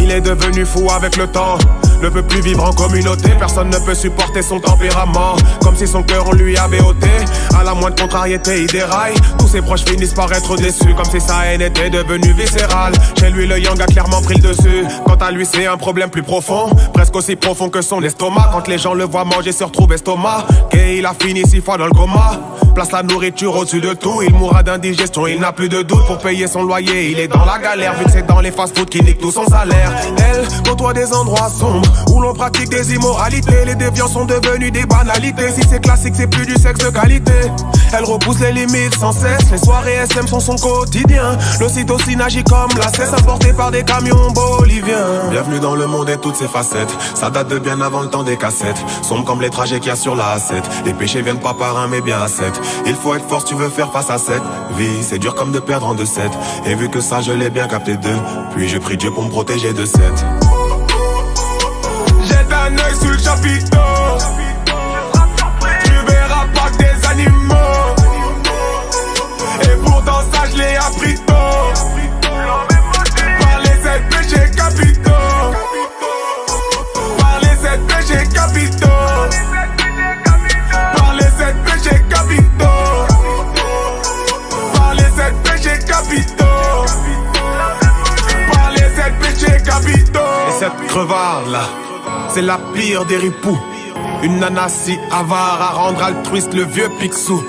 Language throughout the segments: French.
il est devenu fou avec le temps. Ne peut plus vivre en communauté, personne ne peut supporter son tempérament. Comme si son cœur on lui avait ôté. À la moindre contrariété il déraille. Tous ses proches finissent par être déçus, comme si sa haine était devenue viscérale. Chez lui le yang a clairement pris le dessus. Quant à lui c'est un problème plus profond, presque aussi profond que son estomac. Quand les gens le voient manger se retrouve estomac. Et il a fini 6 fois dans le coma. Place la nourriture au-dessus de tout. Il mourra d'indigestion, il n'a plus de doute. Pour payer son loyer il est dans la galère, vu que c'est dans les fast-food qui niquent tout son salaire. Elle côtoie des endroits sombres où l'on pratique des immoralités. Les déviants sont devenus des banalités. Si c'est classique c'est plus du sexe de qualité. Elle repousse les limites sans cesse. Les soirées SM sont son quotidien. L'ocytocine agit comme la cesse, importée par des camions boliviens. Bienvenue dans le monde et toutes ses facettes. Ça date de bien avant le temps des cassettes. Sombre comme les trajets qu'il y a sur la A7. Les péchés viennent pas par un mais bien à 7. Il faut être fort si tu veux faire face à cette vie. C'est dur comme de perdre en 2-7. Et vu que ça je l'ai bien capté depuis, je prie Dieu pour me protéger de 7. Jette un œil sous le chapiteau. Tu verras pas que des animaux. Et pourtant ça je l'ai appris tôt. Par les 7 péchés capitaux. Par les 7 péchés capitaux. Par les 7 péchés capitaux. Par les 7 péchés capitaux. Par les 7 péchés capitaux. Et cette crevarde là, c'est la pire des ripoux. Une nana si avare à rendre altruiste le vieux Picsou.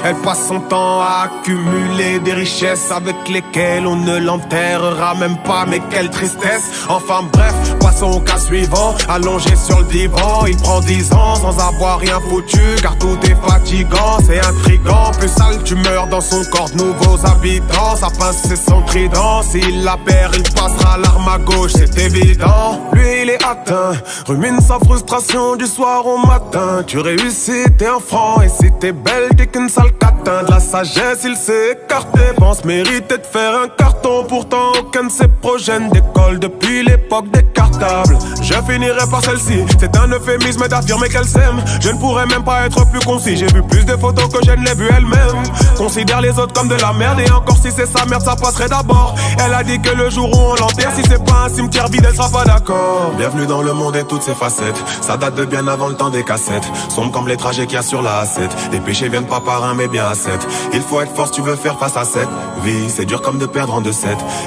Elle passe son temps à accumuler des richesses avec lesquelles on ne l'enterrera même pas. Mais quelle tristesse. Enfin bref, passons au cas suivant. Allongé sur le divan, il prend 10 ans sans avoir rien foutu, car tout est fatigant, c'est intriguant. Plus sale tu meurs dans son corps de nouveaux habitants. Sa pince c'est son trident. S'il la perd il passera l'arme à gauche, c'est évident. Lui il est atteint, rumine sa frustration du soir au matin. Tu réussis t'es un franc, et si t'es belle t'es qu'une sale catin. De la sagesse il s'est écarté, pense mériter de faire un carton. Pourtant aucun de ses projets décolle depuis l'époque des cartables. Je finirai par celle-ci, c'est un euphémisme d'affirmer qu'elle s'aime. Je ne pourrais même pas être plus concis, j'ai vu plus de photos que je ne l'ai vu elle-même. Considère les autres comme de la merde, et encore si c'est sa merde ça passerait d'abord. Elle a dit que le jour où on l'enterre, si c'est pas un cimetière vide elle sera pas d'accord. Bienvenue dans le monde et toutes ses facettes. Ça date de bien avant le temps des cassettes. Sombre comme les trajets qu'il y a sur la A7. Les péchés viennent pas par un mais bien à 7. Il faut être fort si tu veux faire face à cette vie. C'est dur comme de perdre en 2-7.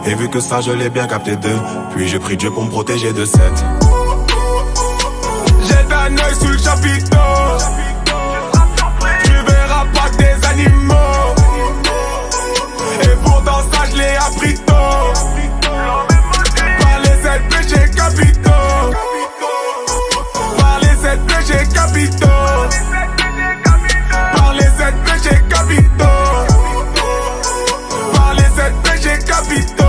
Et vu que ça je l'ai bien capté depuis, je prie Dieu pour me protéger de 7. Jette un œil sous le chapiteau. Tu verras pas que des animaux. Et pourtant ça je l'ai appris tôt. Par les 7 péchés capitaux. Par les 7 péchés capitaux. Par les 7 péchés capitaux. Par les 7 péchés capitaux.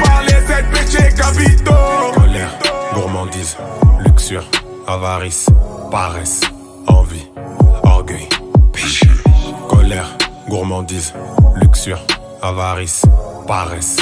Par les 7 péchés capitaux. Colère, gourmandise, luxure, avarice, paresse, envie, orgueil, péché. Colère, gourmandise, luxure, avarice, paresse,